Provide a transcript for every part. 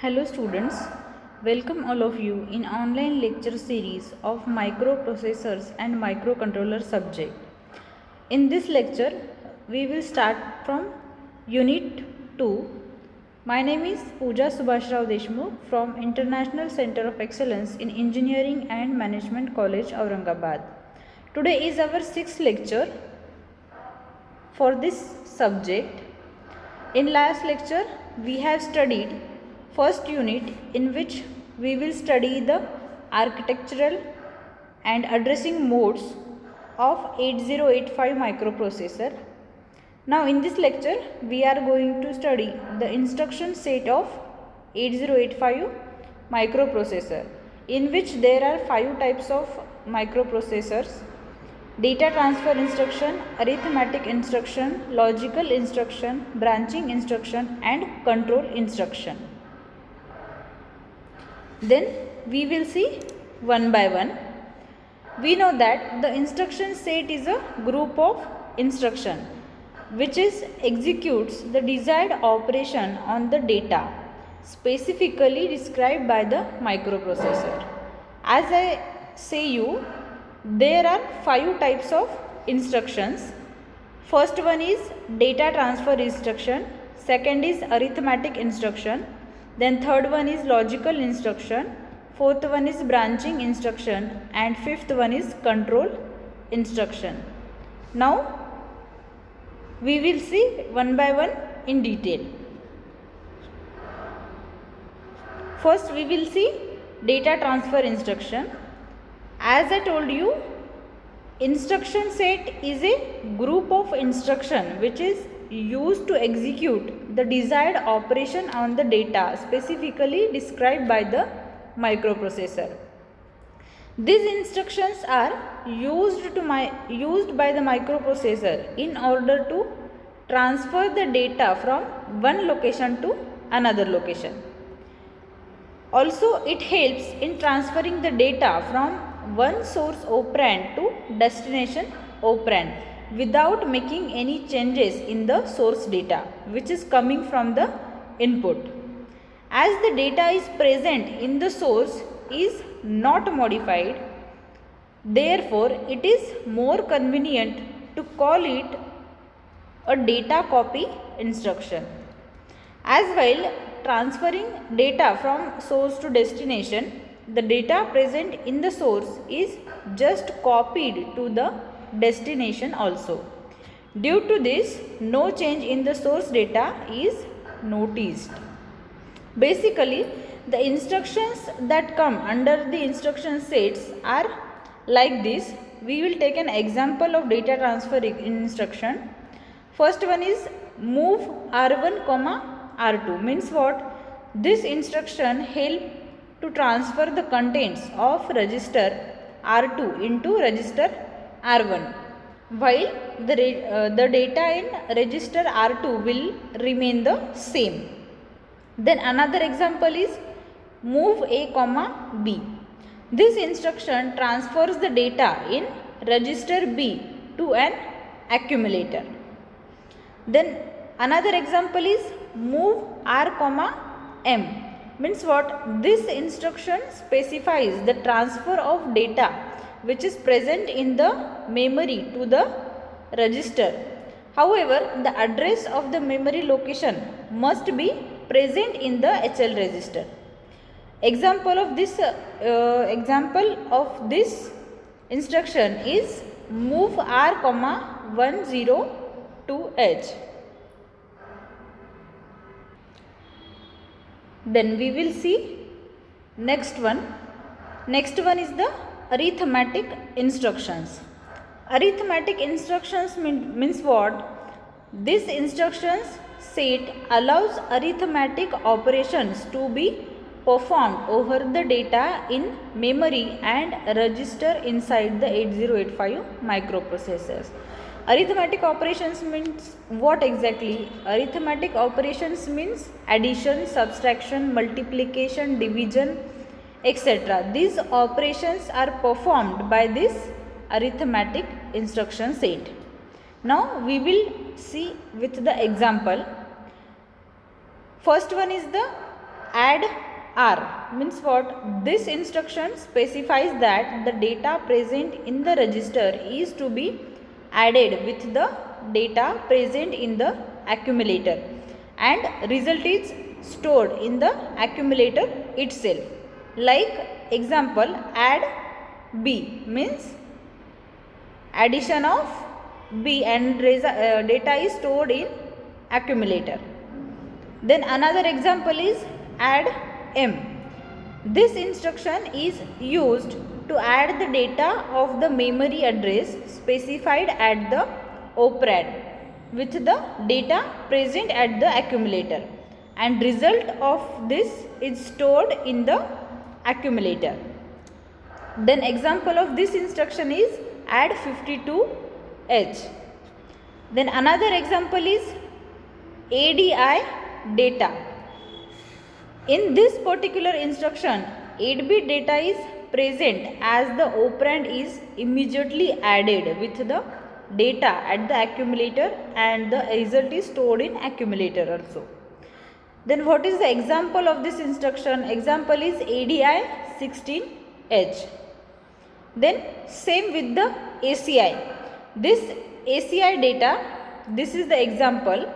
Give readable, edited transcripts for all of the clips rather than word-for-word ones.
Hello students, welcome all of you in online lecture series of microprocessors and microcontroller subject. In this lecture, we will start from Unit 2. My name is Pooja Subhash Rao Deshmukh from International Center of Excellence in Engineering and Management College, Aurangabad. Today is our 6th lecture for this subject. In last lecture, we have studied first unit in which we will study the architectural and addressing modes of 8085 microprocessor. Now in this lecture we are going to study the instruction set of 8085 microprocessor, in which there are 5 types of microprocessors: data transfer instruction, arithmetic instruction, logical instruction, branching instruction and control instruction. Then we will see one by one. We know that the instruction set is a group of instruction which executes the desired operation on the data specifically described by the microprocessor. As I say you, there are 5 types of instructions. First one is data transfer instruction, second is arithmetic instruction, then third one is logical instruction, fourth one is branching instruction and fifth one is control instruction. Now we will see one by one in detail. First we will see data transfer instruction. As I told you, instruction set is a group of instruction which is used to execute the desired operation on the data specifically described by the microprocessor. These instructions are used by the microprocessor in order to transfer the data from one location to another location. Also, it helps in transferring the data from one source operand to destination operand without making any changes in the source data which is coming from the input. As the data is present in the source is not modified, therefore it is more convenient to call it a data copy instruction. As while transferring data from source to destination, the data present in the source is just copied to the destination also. Due to this, no change in the source data is noticed. Basically, the instructions that come under the instruction sets are like this. We will take an example of data transfer instruction. First one is move R1, R2. Means what? This instruction help to transfer the contents of register R2 into register R1, while the data in register R2 will remain the same. Then another example is move A, B. This instruction transfers the data in register B to an accumulator. Then another example is move R, M. Means what? This instruction specifies the transfer of data which is present in the memory to the register. However, the address of the memory location must be present in the HL register. Example of this instruction is move R, 102H. Then we will see next one. Next one is the arithmetic instructions. Arithmetic instructions means what? This instructions set allows arithmetic operations to be performed over the data in memory and register inside the 8085 microprocessors. Arithmetic operations means what exactly? Arithmetic operations means addition, subtraction, multiplication, division, etc. These operations are performed by this arithmetic instruction set. Now we will see with the example. First one is the add R means what? This instruction specifies that the data present in the register is to be added with the data present in the accumulator and result is stored in the accumulator itself. Like example, add B means addition of B and data is stored in accumulator. Then another example is add M. This instruction is used to add the data of the memory address specified at the operand with the data present at the accumulator, and result of this is stored in the accumulator. Then example of this instruction is add 52H. Then another example is ADI data. In this particular instruction, 8-bit data is present as the operand is immediately added with the data at the accumulator and the result is stored in accumulator also. Then what is the example of this instruction? Example is ADI 16H. Then same with the ACI. This ACI data, this is the example.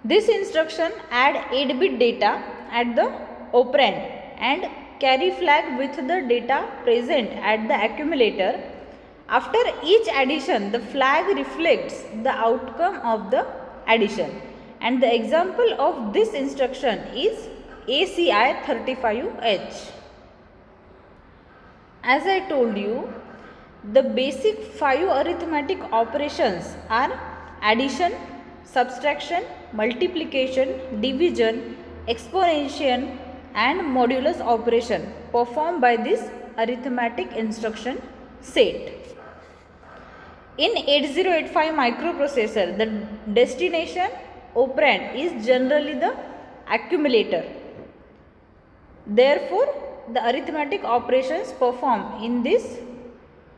This instruction add 8-bit data at the operand and carry flag with the data present at the accumulator. After each addition, the flag reflects the outcome of the addition. And the example of this instruction is ACI 35H. As I told you, the basic 5 arithmetic operations are addition, subtraction, multiplication, division, exponentiation and modulus operation performed by this arithmetic instruction set. In 8085 microprocessor, the destination operand is generally the accumulator. Therefore, the arithmetic operations performed in this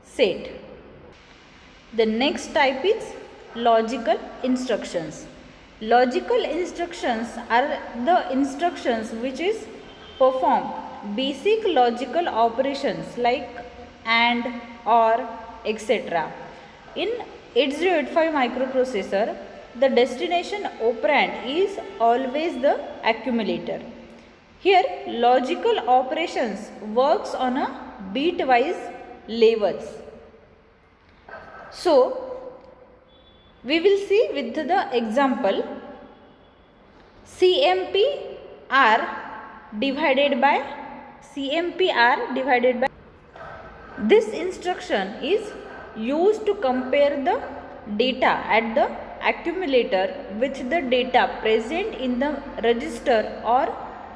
set. The next type is logical instructions. Logical instructions are the instructions which is perform basic logical operations like AND, OR, etc. In 8085 microprocessor, the destination operand is always the accumulator. Here, logical operations works on a bitwise levels. So, we will see with the example CMPR divided by this instruction is used to compare the data at the accumulator with the data present in the register or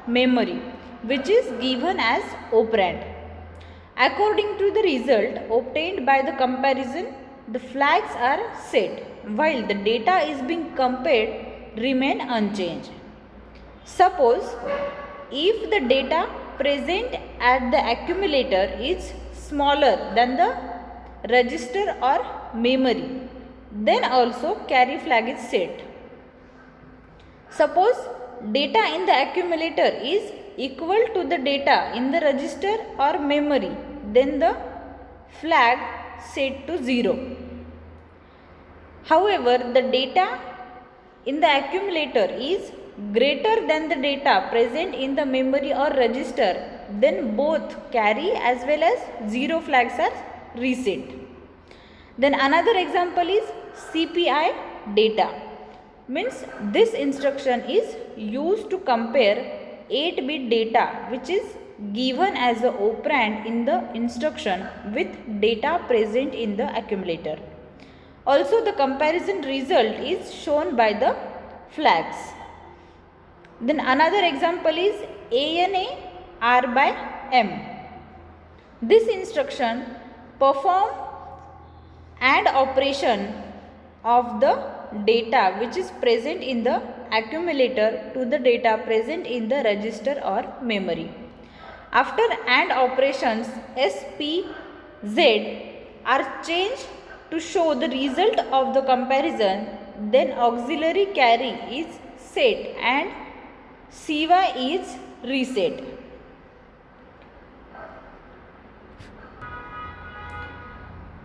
memory which is given as operand. According to the result obtained by the comparison, the flags are set while the data is being compared remain unchanged. Suppose if the data present at the accumulator is smaller than the register or memory, then also carry flag is set. Suppose data in the accumulator is equal to the data in the register or memory, then the flag set to 0. However, the data in the accumulator is greater than the data present in the memory or register, then both carry as well as 0 flags are reset. Then another example is CPI data. Means this instruction is used to compare 8-bit data which is given as the operand in the instruction with data present in the accumulator. Also, the comparison result is shown by the flags. Then another example is ANA R by M. This instruction perform AND operation of the data which is present in the accumulator to the data present in the register or memory. After AND operations, S, P, Z are changed to show the result of the comparison, then auxiliary carry is set and CY is reset.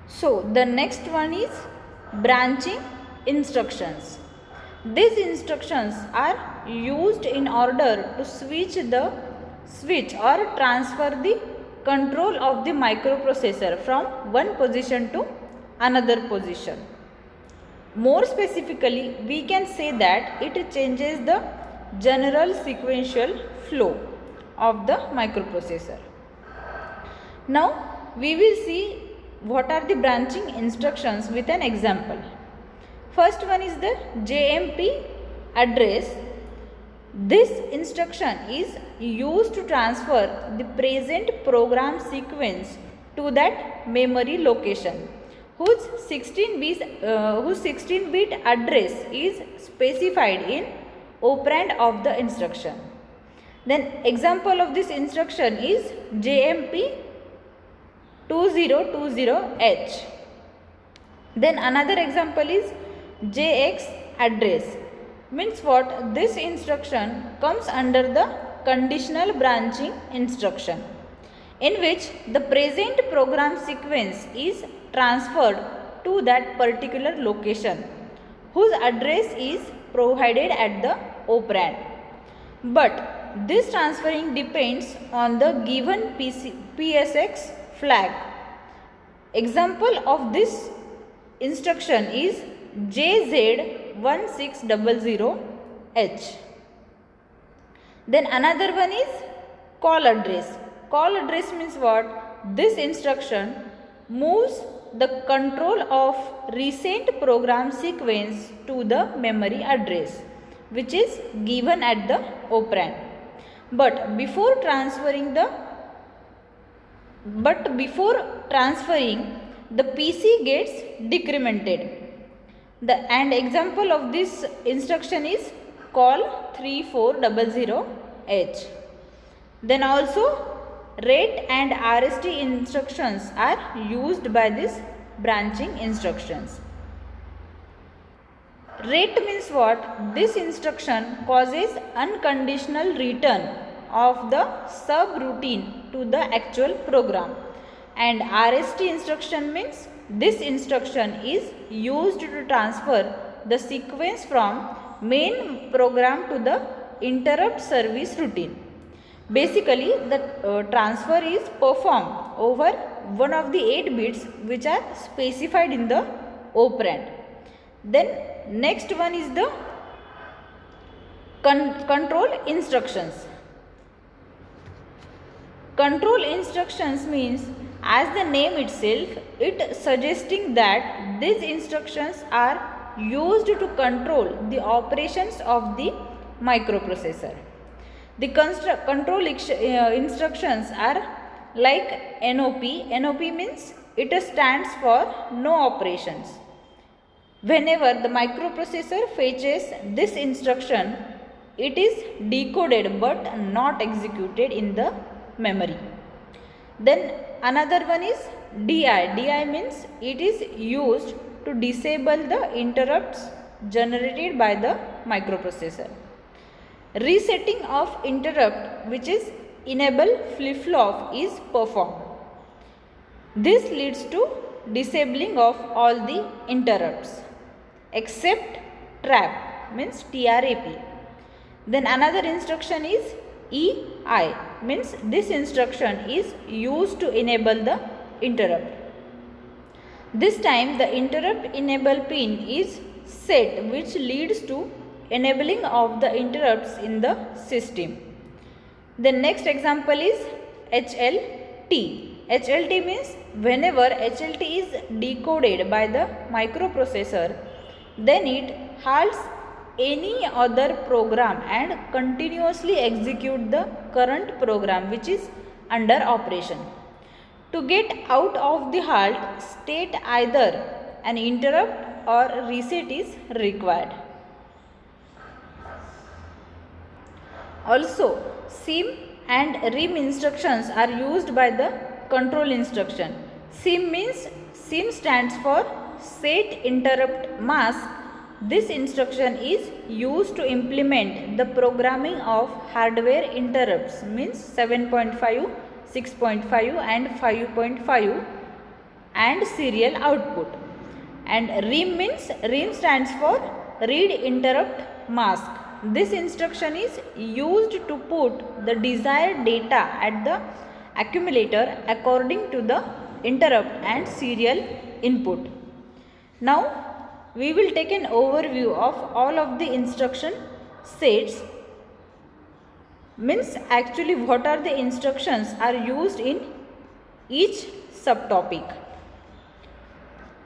So the next one is branching instructions. These instructions are used in order to switch or transfer the control of the microprocessor from one position to another position. More specifically, we can say that it changes the general sequential flow of the microprocessor. Now we will see what are the branching instructions with an example. First one is the JMP address. This instruction is used to transfer the present program sequence to that memory location whose 16-bit address is specified in operand of the instruction. Then example of this instruction is JMP 2020H. Then another example is JX address. Means what? This instruction comes under the conditional branching instruction, in which the present program sequence is transferred to that particular location whose address is provided at the operand. But this transferring depends on the given PSX flag. Example of this instruction is JZ1600H. Then another one is call address. Call address means what? This instruction moves the control of recent program sequence to the memory address which is given at the operand. But before transferring, the PC gets decremented. And example of this instruction is call 3400H. Then also rate and RST instructions are used by this branching instructions. Rate means what? This instruction causes unconditional return of the subroutine to the actual program. And RST instruction means this instruction is used to transfer the sequence from main program to the interrupt service routine. Basically, the transfer is performed over one of the 8 bits which are specified in the operand. Then next one is the control instructions. Control instructions means, as the name itself, it suggesting that these instructions are used to control the operations of the microprocessor. The control instructions are like NOP. NOP means it stands for no operations. Whenever the microprocessor fetches this instruction, it is decoded but not executed in the memory. Then another one is DI. DI means it is used to disable the interrupts generated by the microprocessor. Resetting of interrupt, which is enable flip-flop, is performed. This leads to disabling of all the interrupts except trap, means TRAP. Then another instruction is EI, means this instruction is used to enable the interrupt. This time the interrupt enable pin is set, which leads to enabling of the interrupts in the system. The next example is HLT. HLT means whenever HLT is decoded by the microprocessor, then it halts any other program and continuously execute the current program which is under operation. To get out of the halt state, either an interrupt or reset is required. Also, SIM and RIM instructions are used by the control instruction. SIM means SIM stands for set interrupt mask, This instruction is used to implement the programming of hardware interrupts, means 7.5, 6.5 and 5.5 and serial output. And RIM stands for read interrupt mask. This instruction is used to put the desired data at the accumulator according to the interrupt and serial input. Now we will take an overview of all of the instruction sets, means actually what are the instructions are used in each subtopic.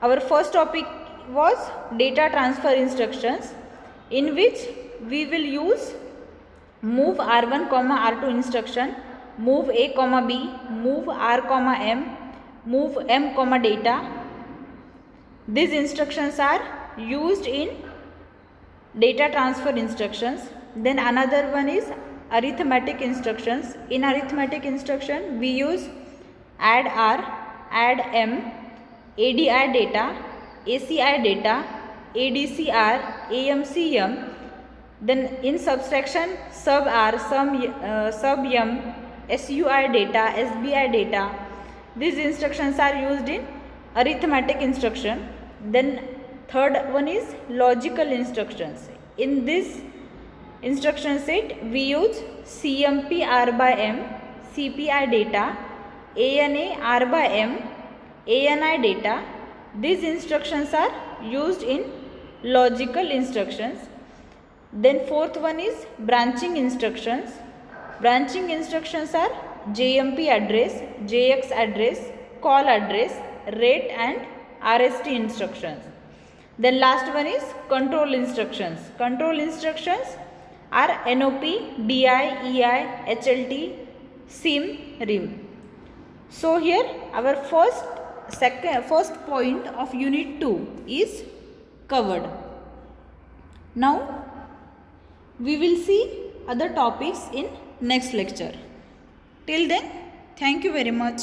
Our first topic was data transfer instructions, in which we will use move R1, R2 instruction, move A, B, move R, M, move M, data. These instructions are used in data transfer instructions. Then another one is arithmetic instructions. In arithmetic instruction we use add R, add M, ADI data, ACI data, ADCR, AMCM. Then in subtraction sub R, sub M, SUI data, SBI data. These instructions are used in arithmetic instruction. Then third one is logical instructions. In this instruction set we use CMP R by M, CPI data, ANA R by M, ANI data. These instructions are used in logical instructions. Then fourth one is branching instructions. Branching instructions are JMP address, JX address, call address, rate and RST instructions. Then last one is control instructions. Control instructions are NOP, DI, EI, HLT, SIM, RIM. So here our first point of unit 2 is covered. Now we will see other topics in next lecture. Till then, thank you very much.